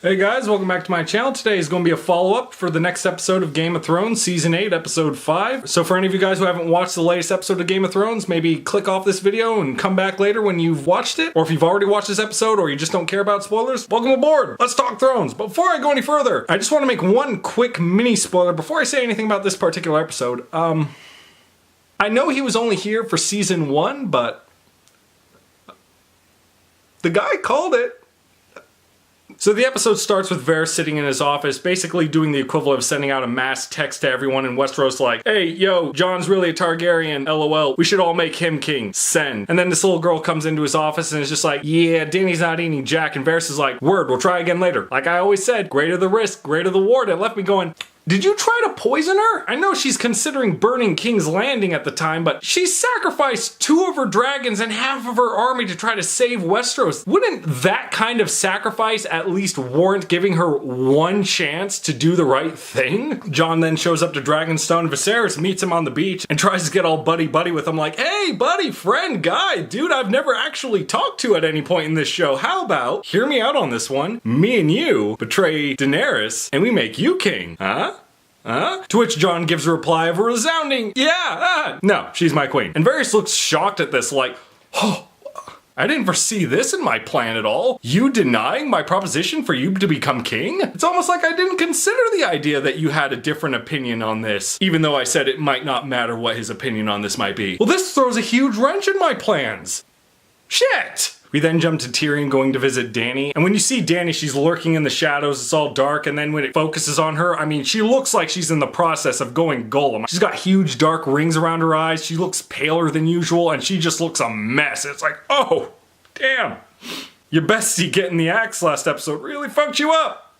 Hey guys, welcome back to my channel. Today is going to be a follow-up for the next episode of Game of Thrones, Season 8, Episode 5. So for any of you guys who haven't watched the latest episode of Game of Thrones, maybe click off this video and come back later when you've watched it. Or if you've already watched this episode or you just don't care about spoilers, welcome aboard! Let's talk Thrones! But before I go any further, I just want to make one quick mini spoiler before I say anything about this particular episode. I know he was only here for Season 1, but the guy called it. So the episode starts with Varys sitting in his office, basically doing the equivalent of sending out a mass text to everyone in Westeros like, hey, yo, Jon's really a Targaryen, lol, we should all make him king, send. And then this little girl comes into his office and is just like, yeah, Dany's not eating Jack, and Varys is like, word, we'll try again later. Like I always said, greater the risk, greater the reward. It left me going, did you try to poison her? I know she's considering burning King's Landing at the time, but she sacrificed 2 of her dragons and half of her army to try to save Westeros. Wouldn't that kind of sacrifice at least warrant giving her one chance to do the right thing? Jon then shows up to Dragonstone. Viserys meets him on the beach and tries to get all buddy-buddy with him like, hey, buddy, friend, guy, dude I've never actually talked to at any point in this show. How about, hear me out on this one, me and you betray Daenerys and we make you king, huh? Huh? To which Jon gives a reply of a resounding, yeah, no, she's my queen. And Varys looks shocked at this like, oh, I didn't foresee this in my plan at all. You denying my proposition for you to become king? It's almost like I didn't consider the idea that you had a different opinion on this, even though I said it might not matter what his opinion on this might be. Well, this throws a huge wrench in my plans. Shit! We then jump to Tyrion going to visit Dany, and when you see Dany, she's lurking in the shadows, it's all dark, and then when it focuses on her, I mean, she looks like she's in the process of going Gollum. She's got huge dark rings around her eyes, she looks paler than usual, and she just looks a mess. It's like, oh, damn. Your bestie getting the axe last episode really fucked you up.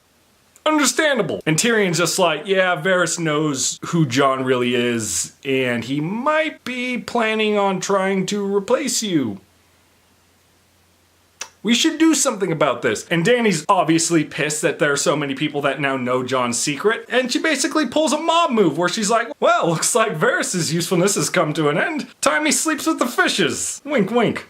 Understandable. And Tyrion's just like, yeah, Varys knows who Jon really is, and he might be planning on trying to replace you. We should do something about this. And Dany's obviously pissed that there are so many people that now know Jon's secret. And she basically pulls a mob move where she's like, well, looks like Varys' usefulness has come to an end. Time he sleeps with the fishes. Wink, wink.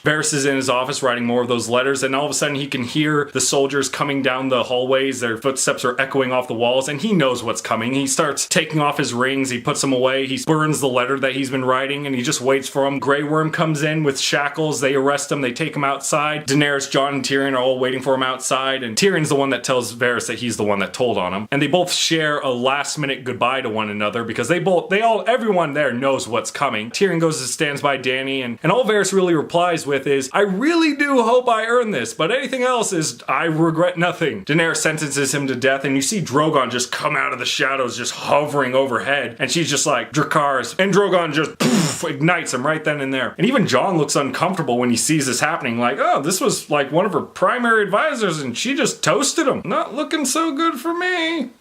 Varys is in his office writing more of those letters, and all of a sudden he can hear the soldiers coming down the hallways. Their footsteps are echoing off the walls, and he knows what's coming. He starts taking off his rings, he puts them away, he burns the letter that he's been writing, and he just waits for him. Grey Worm comes in with shackles, they arrest him, they take him outside. Daenerys, Jon, and Tyrion are all waiting for him outside, and Tyrion's the one that tells Varys that he's the one that told on him. And they both share a last-minute goodbye to one another because everyone there knows what's coming. Tyrion goes and stands by Dany, and all Varys really replies with is, I really do hope I earn this, but anything else is, I regret nothing. Daenerys sentences him to death, and you see Drogon just come out of the shadows, just hovering overhead, and she's just like, Dracarys, and Drogon just poof, ignites him right then and there. And even Jon looks uncomfortable when he sees this happening, like, oh, this was like one of her primary advisors, and she just toasted him. Not looking so good for me.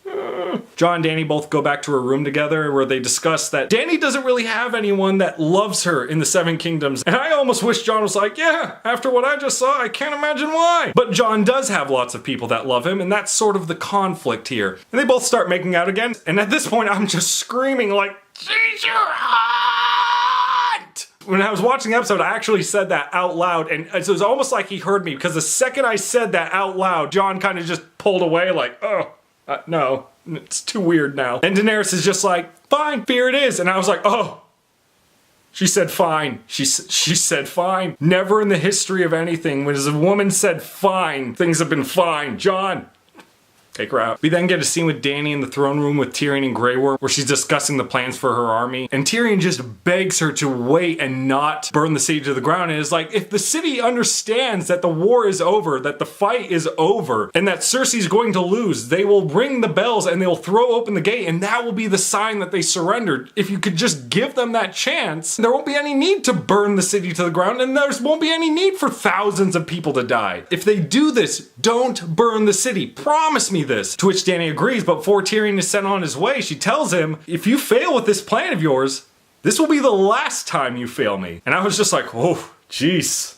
Jon and Dany both go back to her room together where they discuss that Dany doesn't really have anyone that loves her in the Seven Kingdoms. And I almost wish Jon was like, yeah, after what I just saw, I can't imagine why. But Jon does have lots of people that love him, and that's sort of the conflict here. And they both start making out again, and at this point I'm just screaming like, she's your aunt! When I was watching the episode, I actually said that out loud, and it was almost like he heard me, because the second I said that out loud, Jon kind of just pulled away like, oh, no, it's too weird now. And Daenerys is just like, fine, here it is. And I was like, oh. She said fine. She said fine. Never in the history of anything when a woman said fine, things have been fine. Jon, take her out. We then get a scene with Dany in the throne room with Tyrion and Grey Worm where she's discussing the plans for her army. And Tyrion just begs her to wait and not burn the city to the ground. And is like, if the city understands that the war is over, that the fight is over, and that Cersei's going to lose, they will ring the bells and they'll throw open the gate, and that will be the sign that they surrendered. If you could just give them that chance, there won't be any need to burn the city to the ground, and there won't be any need for thousands of people to die. If they do this, don't burn the city. Promise me this. To which Dany agrees, but before Tyrion is sent on his way, she tells him, if you fail with this plan of yours, this will be the last time you fail me. And I was just like, oh, jeez.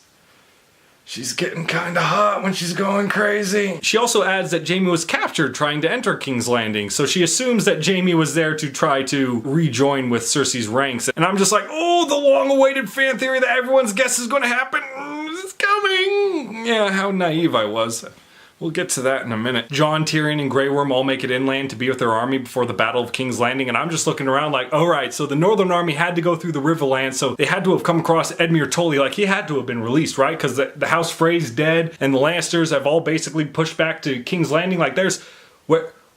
She's getting kinda hot when she's going crazy. She also adds that Jaime was captured trying to enter King's Landing, so she assumes that Jaime was there to try to rejoin with Cersei's ranks. And I'm just like, oh, the long-awaited fan theory that everyone's guess is gonna happen is coming. Yeah, how naive I was. We'll get to that in a minute. Jon, Tyrion, and Grey Worm all make it inland to be with their army before the Battle of King's Landing, and I'm just looking around like, alright, so the Northern Army had to go through the Riverlands, so they had to have come across Edmure Tully, like he had to have been released, right? Because the House Frey's dead, and the Lannisters have all basically pushed back to King's Landing. Like there's...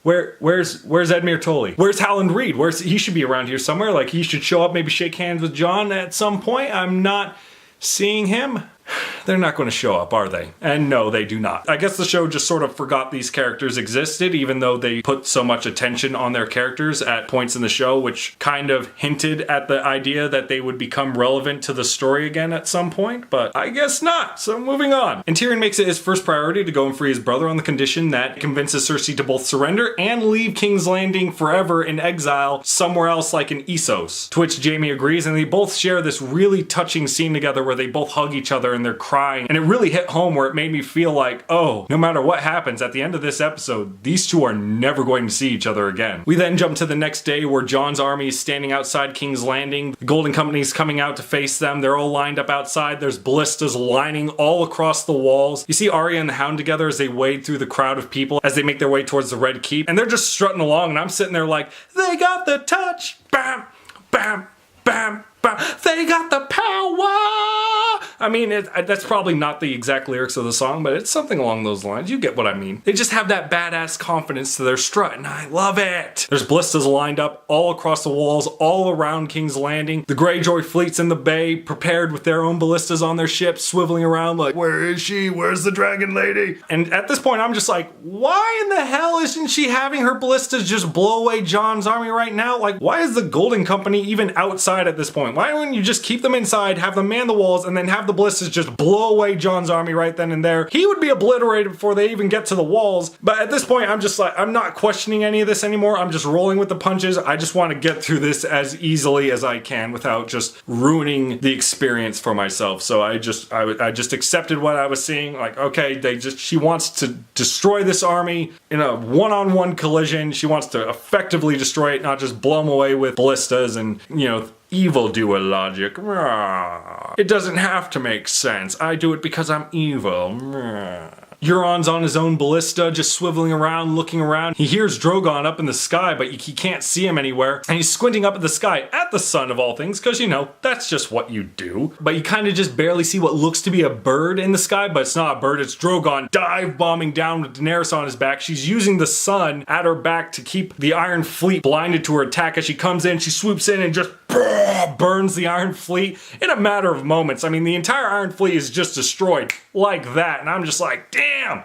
Where's Edmure Tully? Where's Howland Reed? He should be around here somewhere. Like he should show up, maybe shake hands with Jon at some point. I'm not seeing him. They're not going to show up, are they? And no, they do not. I guess the show just sort of forgot these characters existed, even though they put so much attention on their characters at points in the show, which kind of hinted at the idea that they would become relevant to the story again at some point, but I guess not. So moving on. And Tyrion makes it his first priority to go and free his brother on the condition that convinces Cersei to both surrender and leave King's Landing forever in exile somewhere else like in Essos. To which Jaime agrees, and they both share this really touching scene together where they both hug each other and they're crying, and it really hit home where it made me feel like, oh, no matter what happens at the end of this episode, these two are never going to see each other again. We then jump to the next day where Jon's army is standing outside King's Landing. The Golden Company's coming out to face them. They're all lined up outside. There's ballistas lining all across the walls. You see Arya and the Hound together as they wade through the crowd of people as they make their way towards the Red Keep, and they're just strutting along, and I'm sitting there like, they got the touch, bam, bam, bam, bam, they got the power. I mean, that's probably not the exact lyrics of the song, but it's something along those lines. You get what I mean. They just have that badass confidence to their strut, and I love it. There's ballistas lined up all across the walls, all around King's Landing. The Greyjoy fleet's in the bay, prepared with their own ballistas on their ships, swiveling around like, where is she? Where's the dragon lady? And at this point, I'm just like, why in the hell isn't she having her ballistas just blow away Jon's army right now? Like, why is the Golden Company even outside at this point? Why wouldn't you just keep them inside, have them man the walls, and then have the ballistas just blow away Jon's army right then and there? He would be obliterated before they even get to the walls. But at this point, I'm just like, I'm not questioning any of this anymore. I'm just rolling with the punches. I just want to get through this as easily as I can without just ruining the experience for myself. So I just accepted what I was seeing. Like, okay, she wants to destroy this army in a one-on-one collision. She wants to effectively destroy it, not just blow them away with ballistas and, you know, evildoer logic. It doesn't have to make sense. I do it because I'm evil. Euron's on his own ballista, just swiveling around, looking around. He hears Drogon up in the sky, but he can't see him anywhere. And he's squinting up at the sky, at the sun of all things, because, you know, that's just what you do. But you kind of just barely see what looks to be a bird in the sky, but it's not a bird, it's Drogon dive bombing down with Daenerys on his back. She's using the sun at her back to keep the Iron Fleet blinded to her attack. As she comes in, she swoops in and just burns the Iron Fleet in a matter of moments. I mean, the entire Iron Fleet is just destroyed like that, and I'm just like, damn!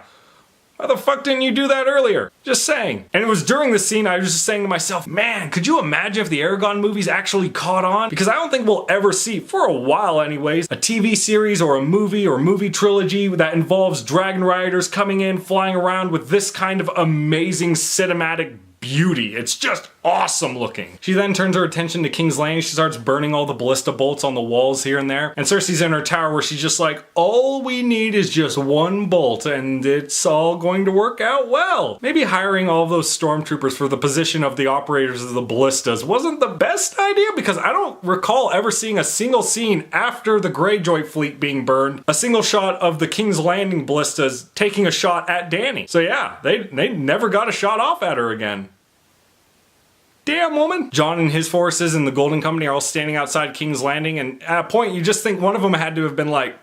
Why the fuck didn't you do that earlier? Just saying. And it was during the scene I was just saying to myself, man, could you imagine if the Aragon movies actually caught on? Because I don't think we'll ever see, for a while anyways, a TV series or a movie trilogy that involves dragon riders coming in, flying around with this kind of amazing cinematic beauty. It's just awesome looking. She then turns her attention to King's Landing. She starts burning all the ballista bolts on the walls here and there. And Cersei's in her tower where she's just like, all we need is just one bolt and it's all going to work out well. Maybe hiring all of those stormtroopers for the position of the operators of the ballistas wasn't the best idea, because I don't recall ever seeing a single scene after the Greyjoy fleet being burned, a single shot of the King's Landing ballistas taking a shot at Dany. So yeah, they never got a shot off at her again. Damn, woman. Jon and his forces and the Golden Company are all standing outside King's Landing, and at a point you just think one of them had to have been like,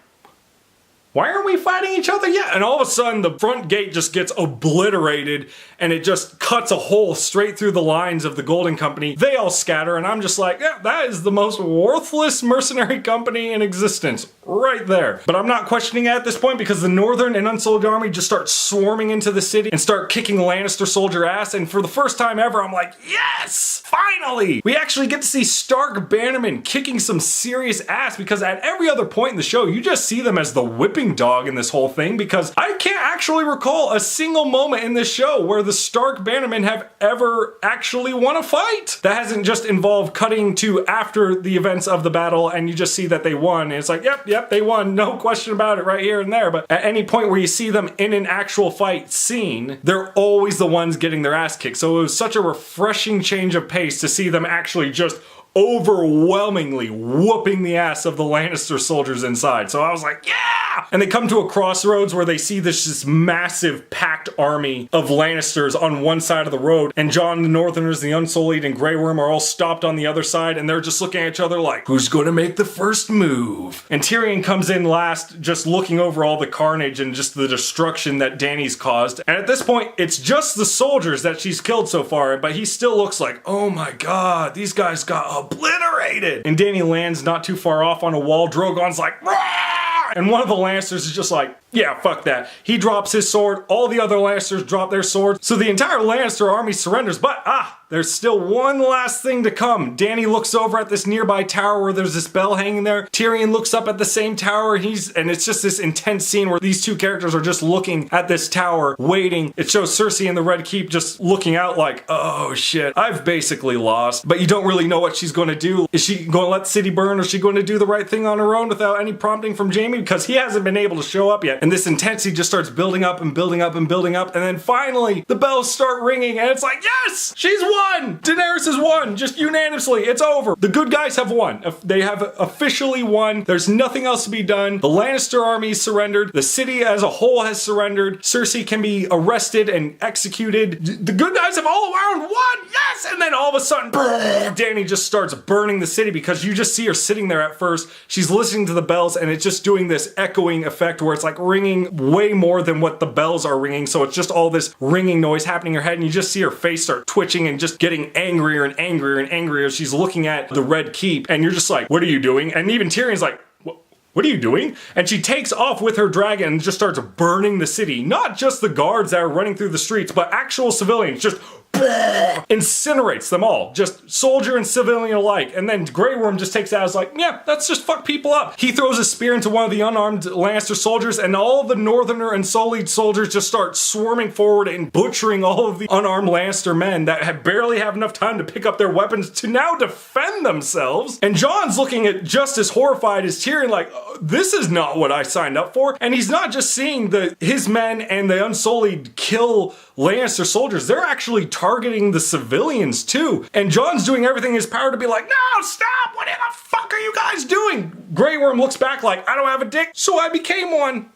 why aren't we fighting each other yet? And all of a sudden the front gate just gets obliterated and it just cuts a hole straight through the lines of the Golden Company. They all scatter, and I'm just like, yeah, that is the most worthless mercenary company in existence right there. But I'm not questioning it at this point, because the Northern and Unsullied army just start swarming into the city and start kicking Lannister soldier ass, and for the first time ever I'm like, yes! Finally! We actually get to see Stark Bannerman kicking some serious ass, because at every other point in the show you just see them as the whipping dog in this whole thing, because I can't actually recall a single moment in this show where the Stark Bannermen have ever actually won a fight. That hasn't just involved cutting to after the events of the battle and you just see that they won, and it's like, yep, they won, no question about it right here and there. But at any point where you see them in an actual fight scene, they're always the ones getting their ass kicked. So it was such a refreshing change of pace to see them actually just overwhelmingly whooping the ass of the Lannister soldiers inside. So I was like, yeah! And they come to a crossroads where they see this massive packed army of Lannisters on one side of the road, and Jon, the Northerners, the Unsullied, and Grey Worm are all stopped on the other side, and they're just looking at each other like, who's gonna make the first move? And Tyrion comes in last, just looking over all the carnage and just the destruction that Dany's caused. And at this point, it's just the soldiers that she's killed so far, but he still looks like, oh my god, these guys got obliterated. And Dany lands not too far off on a wall. Drogon's like, "Rah!" And one of the Lannisters is just like, yeah, fuck that. He drops his sword, all the other Lannisters drop their swords, so the entire Lannister army surrenders, but there's still one last thing to come. Dany looks over at this nearby tower where there's this bell hanging there. Tyrion looks up at the same tower, and it's just this intense scene where these two characters are just looking at this tower, waiting. It shows Cersei in the Red Keep just looking out like, oh shit, I've basically lost. But you don't really know what she's going to do. Is she going to let the city burn, or is she going to do the right thing on her own without any prompting from Jaime? Because he hasn't been able to show up yet. And this intensity just starts building up and building up and building up. And then finally, the bells start ringing, and it's like, yes! She's won! Daenerys has won! Just unanimously. It's over. The good guys have won. They have officially won. There's nothing else to be done. The Lannister army surrendered. The city as a whole has surrendered. Cersei can be arrested and executed. The good guys have all around won! Yes! And then all of a sudden, Dany just starts burning the city, because you just see her sitting there at first. She's listening to the bells, and it's just doing this echoing effect where it's like ringing way more than what the bells are ringing. So it's just all this ringing noise happening in her head, and you just see her face start twitching and just getting angrier and angrier and angrier as she's looking at the Red Keep. And you're just like, what are you doing? And even Tyrion's like, what are you doing? And she takes off with her dragon and just starts burning the city. Not just the guards that are running through the streets, but actual civilians. Just incinerates them all, just soldier and civilian alike. And then Grey Worm just takes that as like, yeah, that's just fuck people up. He throws a spear into one of the unarmed Lannister soldiers, and all the Northerner and Sullied soldiers just start swarming forward and butchering all of the unarmed Lannister men that barely have enough time to pick up their weapons to now defend themselves. And Jon's looking at just as horrified as Tyrion, like, this is not what I signed up for. And he's not just seeing his men and the Unsullied kill Lannister soldiers, they're actually targeting the civilians too. And Jon's doing everything in his power to be like, no, stop, what the fuck are you guys doing? Grey Worm looks back like, I don't have a dick, so I became one.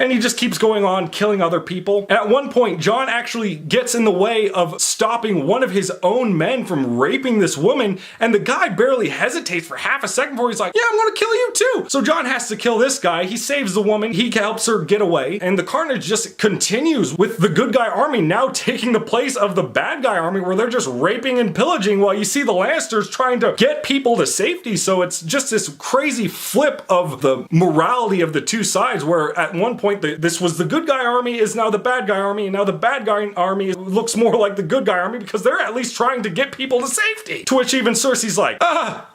And he just keeps going on killing other people. And at one point, Jon actually gets in the way of stopping one of his own men from raping this woman, and the guy barely hesitates for half a second before he's like, yeah, I'm gonna kill you too. So Jon has to kill this guy. He saves the woman, he helps her get away, and the carnage just continues with the good guy army now taking the place of the bad guy army, where they're just raping and pillaging while you see the Lannisters trying to get people to safety. So it's just this crazy flip of the morality of the two sides, where at one point this was the good guy army is now the bad guy army, and now the bad guy army looks more like the good guy army because they're at least trying to get people to safety. To which even Cersei's like, oh.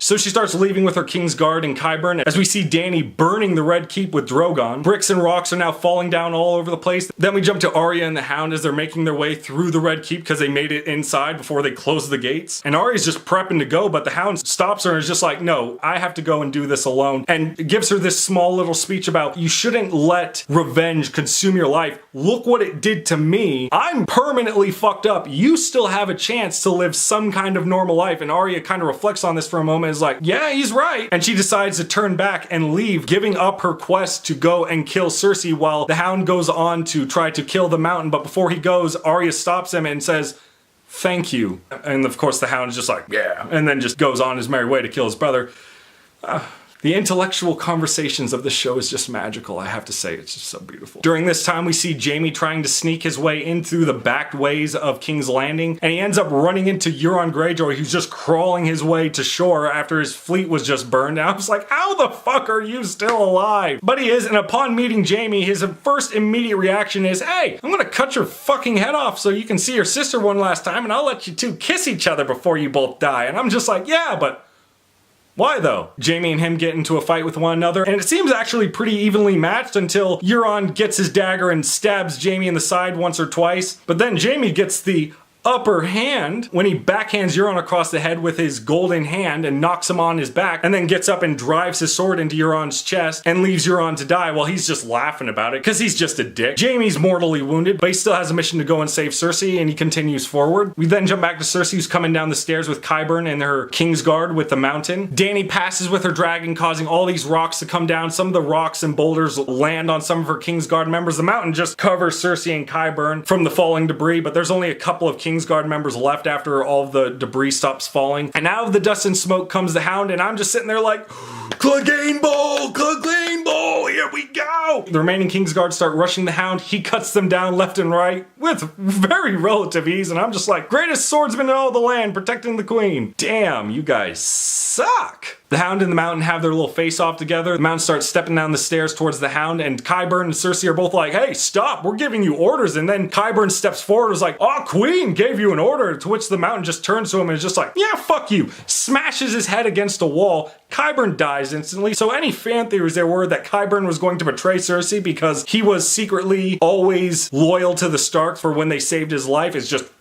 So she starts leaving with her Kingsguard and Qyburn as we see Dany burning the Red Keep with Drogon. Bricks and rocks are now falling down all over the place. Then we jump to Arya and the Hound as they're making their way through the Red Keep because they made it inside before they closed the gates. And Arya's just prepping to go, but the Hound stops her and is just like, no, I have to go and do this alone. And gives her this small little speech about, you shouldn't let revenge consume your life. Look what it did to me. I'm permanently fucked up. You still have a chance to live some kind of normal life. And Arya kind of reflects on this for a moment, is like, yeah, he's right. And she decides to turn back and leave, giving up her quest to go and kill Cersei while the Hound goes on to try to kill the Mountain. But before he goes, Arya stops him and says, thank you. And of course the Hound is just like, yeah, and then just goes on his merry way to kill his brother. The intellectual conversations of the show is just magical, I have to say. It's just so beautiful. During this time, we see Jaime trying to sneak his way in through the back ways of King's Landing, and he ends up running into Euron Greyjoy, who's just crawling his way to shore after his fleet was just burned. And I was like, how the fuck are you still alive? But he is, and upon meeting Jaime, his first immediate reaction is, hey, I'm gonna cut your fucking head off so you can see your sister one last time, and I'll let you two kiss each other before you both die. And I'm just like, yeah, but why though? Jaime and him get into a fight with one another, and it seems actually pretty evenly matched until Euron gets his dagger and stabs Jaime in the side once or twice. But then Jaime gets the upper hand when he backhands Euron across the head with his golden hand and knocks him on his back, and then gets up and drives his sword into Euron's chest and leaves Euron to die while he's just laughing about it because he's just a dick. Jaime's mortally wounded, but he still has a mission to go and save Cersei, and he continues forward. We then jump back to Cersei, who's coming down the stairs with Qyburn and her Kingsguard with the mountain. Dany passes with her dragon, causing all these rocks to come down. Some of the rocks and boulders land on some of her Kingsguard members. The mountain just covers Cersei and Qyburn from the falling debris, but there's only a couple of Kingsguard members left after all of the debris stops falling. And out of the dust and smoke comes the Hound, and I'm just sitting there like, Clegane Bowl! Clegane Bowl! Here we go! The remaining Kingsguard start rushing the Hound. He cuts them down left and right with very relative ease, and I'm just like, greatest swordsman in all the land, protecting the queen. Damn, you guys suck. The Hound and the Mountain have their little face-off together. The Mountain starts stepping down the stairs towards the Hound, and Qyburn and Cersei are both like, hey, stop, we're giving you orders. And then Qyburn steps forward and is like, oh, Queen gave you an order, to which the Mountain just turns to him and is just like, yeah, fuck you. Smashes his head against a wall. Qyburn dies instantly. So any fan theories there were that Qyburn was going to betray Cersei because he was secretly always loyal to the Starks for when they saved his life is just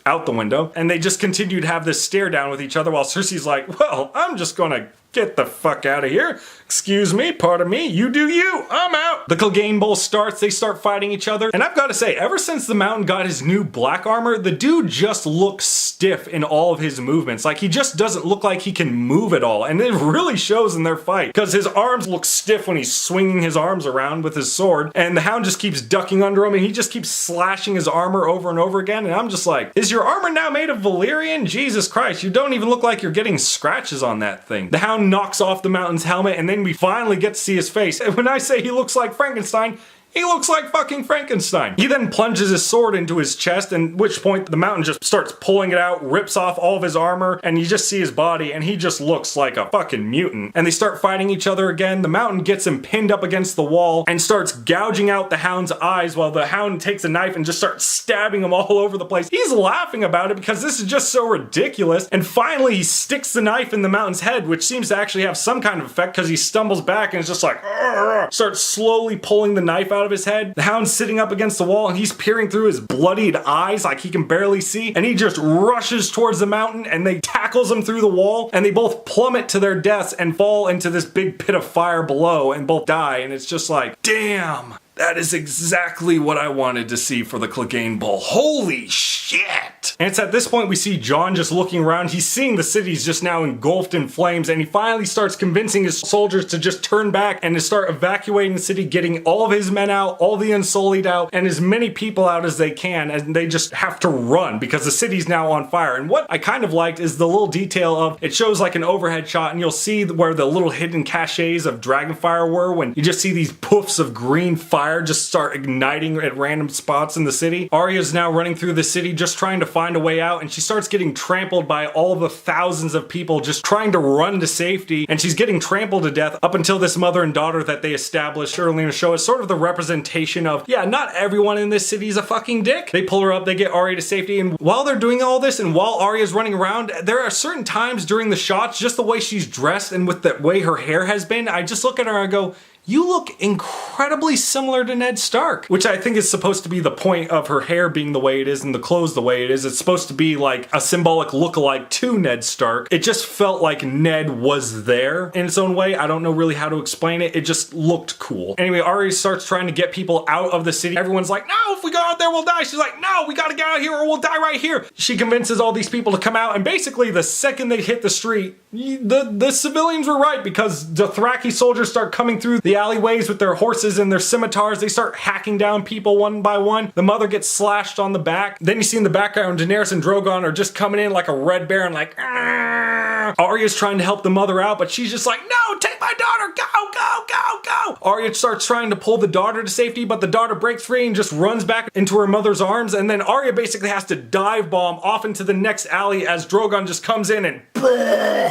out the window. And they just continue to have this stare down with each other while Cersei's like, well, I'm just gonna get the fuck out of here. Excuse me, pardon me, you do you, I'm out. The Clegane Bowl starts, they start fighting each other, and I've got to say, ever since the Mountain got his new black armor, the dude just looks stiff in all of his movements. Like, he just doesn't look like he can move at all, and it really shows in their fight, because his arms look stiff when he's swinging his arms around with his sword, and the Hound just keeps ducking under him, and he just keeps slashing his armor over and over again, and I'm just like, is your armor now made of Valyrian? Jesus Christ, you don't even look like you're getting scratches on that thing. The Hound knocks off the Mountain's helmet, and then we finally get to see his face. And when I say he looks like Frankenstein, he looks like fucking Frankenstein. He then plunges his sword into his chest, and at which point the Mountain just starts pulling it out, rips off all of his armor, and you just see his body, and he just looks like a fucking mutant. And they start fighting each other again. The Mountain gets him pinned up against the wall and starts gouging out the Hound's eyes while the Hound takes a knife and just starts stabbing him all over the place. He's laughing about it because this is just so ridiculous. And finally, he sticks the knife in the Mountain's head, which seems to actually have some kind of effect because he stumbles back and is just like, "Argh!" Starts slowly pulling the knife out of his head. The Hound's sitting up against the wall and he's peering through his bloodied eyes like he can barely see, and he just rushes towards the Mountain and they tackles him through the wall, and they both plummet to their deaths and fall into this big pit of fire below and both die. And it's just like, damn, that is exactly what I wanted to see for the Clegane Bowl. Holy shit! And it's at this point we see Jon just looking around. He's seeing the city's just now engulfed in flames, and he finally starts convincing his soldiers to just turn back and to start evacuating the city, getting all of his men out, all the Unsullied out, and as many people out as they can, and they just have to run because the city's now on fire. And what I kind of liked is the little detail of, it shows like an overhead shot, and you'll see where the little hidden caches of Dragonfire were, when you just see these poofs of green fire just start igniting at random spots in the city. Arya's now running through the city just trying to find a way out, and she starts getting trampled by all the thousands of people just trying to run to safety, and she's getting trampled to death up until this mother and daughter that they established early in the show is sort of the representation of, yeah, not everyone in this city is a fucking dick. They pull her up, they get Arya to safety, and while they're doing all this and while Arya's running around, there are certain times during the shots, just the way she's dressed and with the way her hair has been, I just look at her and I go, you look incredibly similar to Ned Stark, which I think is supposed to be the point of her hair being the way it is and the clothes the way it is. It's supposed to be like a symbolic lookalike to Ned Stark. It just felt like Ned was there in its own way. I don't know really how to explain it. It just looked cool. Anyway, Arya starts trying to get people out of the city. Everyone's like, no, if we go out there, we'll die. She's like, no, we gotta get out of here or we'll die right here. She convinces all these people to come out, and basically the second they hit the street, the civilians were right, because the Dothraki soldiers start coming through the alleyways with their horses and their scimitars. They start hacking down people one by one. The mother gets slashed on the back. Then you see in the background Daenerys and Drogon are just coming in like a red bear and like, Arr! Arya's trying to help the mother out, but she's just like, no, take my daughter, go, go, go, go. Arya starts trying to pull the daughter to safety, but the daughter breaks free and just runs back into her mother's arms, and then Arya basically has to dive bomb off into the next alley as Drogon just comes in and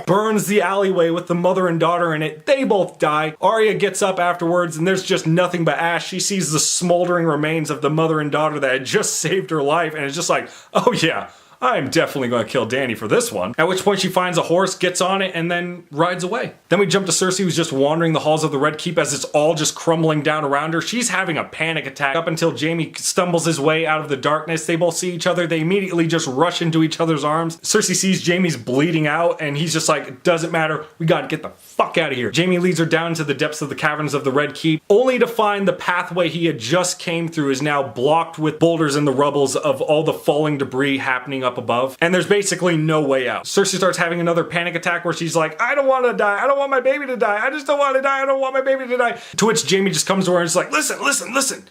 burns the alleyway with the mother and daughter in it. They both die. Arya gets up afterwards and there's just nothing but ash. She sees the smoldering remains of the mother and daughter that had just saved her life, and it's just like, oh yeah, I'm definitely going to kill Dany for this one. At which point she finds a horse, gets on it, and then rides away. Then we jump to Cersei, who's just wandering the halls of the Red Keep as it's all just crumbling down around her. She's having a panic attack up until Jaime stumbles his way out of the darkness. They both see each other. They immediately just rush into each other's arms. Cersei sees Jaime's bleeding out, and he's just like, it doesn't matter. We gotta get the fuck out of here. Jaime leads her down into the depths of the caverns of the Red Keep, only to find the pathway he had just came through is now blocked with boulders and the rubbles of all the falling debris happening up above. And there's basically no way out. Cersei starts having another panic attack where she's like, I don't want to die. I don't want my baby to die. I just don't want to die. I don't want my baby to die. To which Jaime just comes to her and is like, listen, listen, listen.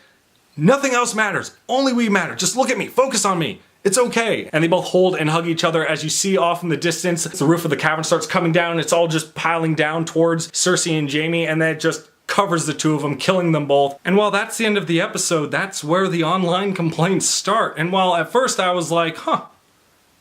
Nothing else matters. Only we matter. Just look at me. Focus on me. It's okay. And they both hold and hug each other. As you see off in the distance, the roof of the cavern starts coming down. It's all just piling down towards Cersei and Jaime, and then it just covers the two of them, killing them both. And while that's the end of the episode, that's where the online complaints start. And while at first I was like,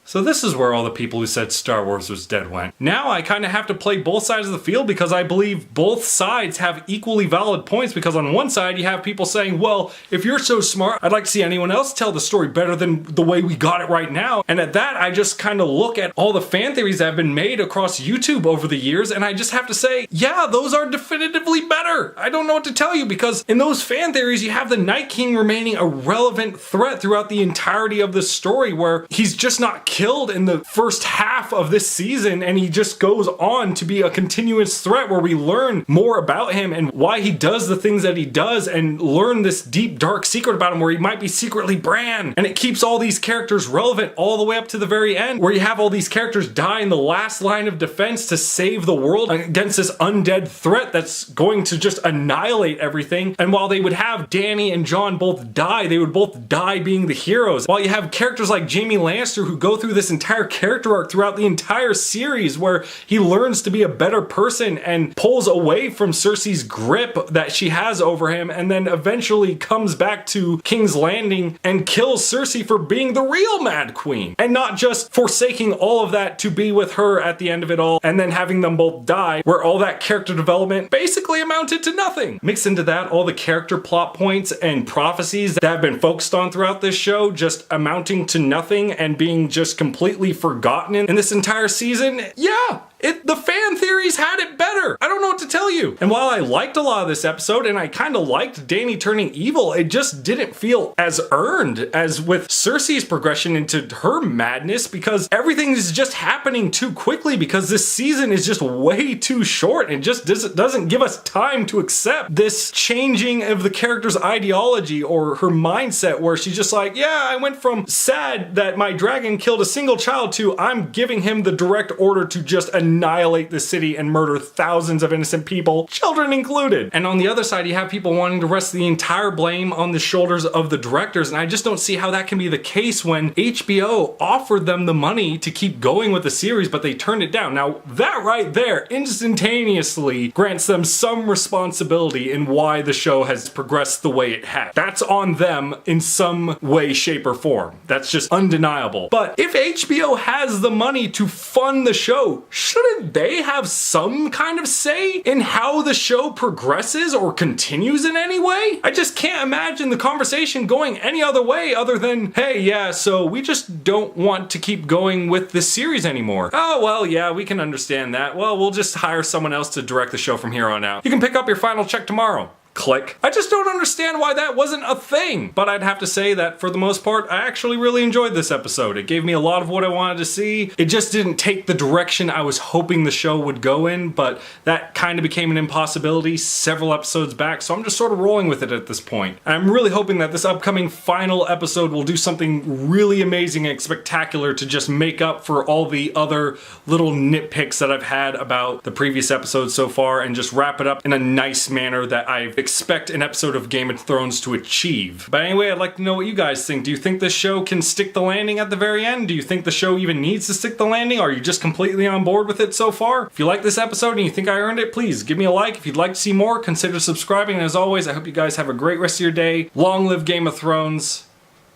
so this is where all the people who said Star Wars was dead went. Now I kind of have to play both sides of the field because I believe both sides have equally valid points, because on one side you have people saying, well, if you're so smart, I'd like to see anyone else tell the story better than the way we got it right now. And at that, I just kind of look at all the fan theories that have been made across YouTube over the years, and I just have to say, yeah, those are definitively better. I don't know what to tell you, because in those fan theories, you have the Night King remaining a relevant threat throughout the entirety of the story, where he's just not killed in the first half of this season, and he just goes on to be a continuous threat where we learn more about him and why he does the things that he does, and learn this deep dark secret about him where he might be secretly Bran. And it keeps all these characters relevant all the way up to the very end, where you have all these characters die in the last line of defense to save the world against this undead threat that's going to just annihilate everything. And while they would have Dany and Jon both die, they would both die being the heroes. While you have characters like Jaime Lannister who go through this entire character arc throughout the entire series where he learns to be a better person and pulls away from Cersei's grip that she has over him, and then eventually comes back to King's Landing and kills Cersei for being the real Mad Queen, and not just forsaking all of that to be with her at the end of it all and then having them both die, where all that character development basically amounted to nothing. Mix into that all the character plot points and prophecies that have been focused on throughout this show just amounting to nothing and being just completely forgotten in this entire season. Yeah, the fan theories had it better. I don't know what to tell you. And while I liked a lot of this episode and I kind of liked Dany turning evil, it just didn't feel as earned as with Cersei's progression into her madness, because everything is just happening too quickly, because this season is just way too short and just doesn't give us time to accept this changing of the character's ideology or her mindset, where she's just like, yeah, I went from sad that my dragon killed a single child to I'm giving him the direct order to just annihilate the city and murder thousands of innocent people, children included. And on the other side, you have people wanting to rest the entire blame on the shoulders of the directors, and I just don't see how that can be the case when HBO offered them the money to keep going with the series, but they turned it down. Now, that right there instantaneously grants them some responsibility in why the show has progressed the way it has. That's on them in some way, shape, or form. That's just undeniable. But if HBO has the money to fund the show, shouldn't they have some kind of say in how the show progresses or continues in any way? I just can't imagine the conversation going any other way other than, hey, yeah, so we just don't want to keep going with this series anymore. Oh, well, yeah, we can understand that. Well, we'll just hire someone else to direct the show from here on out. You can pick up your final check tomorrow. Click. I just don't understand why that wasn't a thing. But I'd have to say that for the most part, I actually really enjoyed this episode. It gave me a lot of what I wanted to see. It just didn't take the direction I was hoping the show would go in, but that kind of became an impossibility several episodes back, so I'm just sort of rolling with it at this point. I'm really hoping that this upcoming final episode will do something really amazing and spectacular to just make up for all the other little nitpicks that I've had about the previous episodes so far, and just wrap it up in a nice manner that I expect an episode of Game of Thrones to achieve. But anyway, I'd like to know what you guys think. Do you think this show can stick the landing at the very end? Do you think the show even needs to stick the landing? Are you just completely on board with it so far? If you like this episode and you think I earned it, please give me a like. If you'd like to see more, consider subscribing. And as always, I hope you guys have a great rest of your day. Long live Game of Thrones.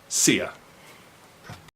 See ya.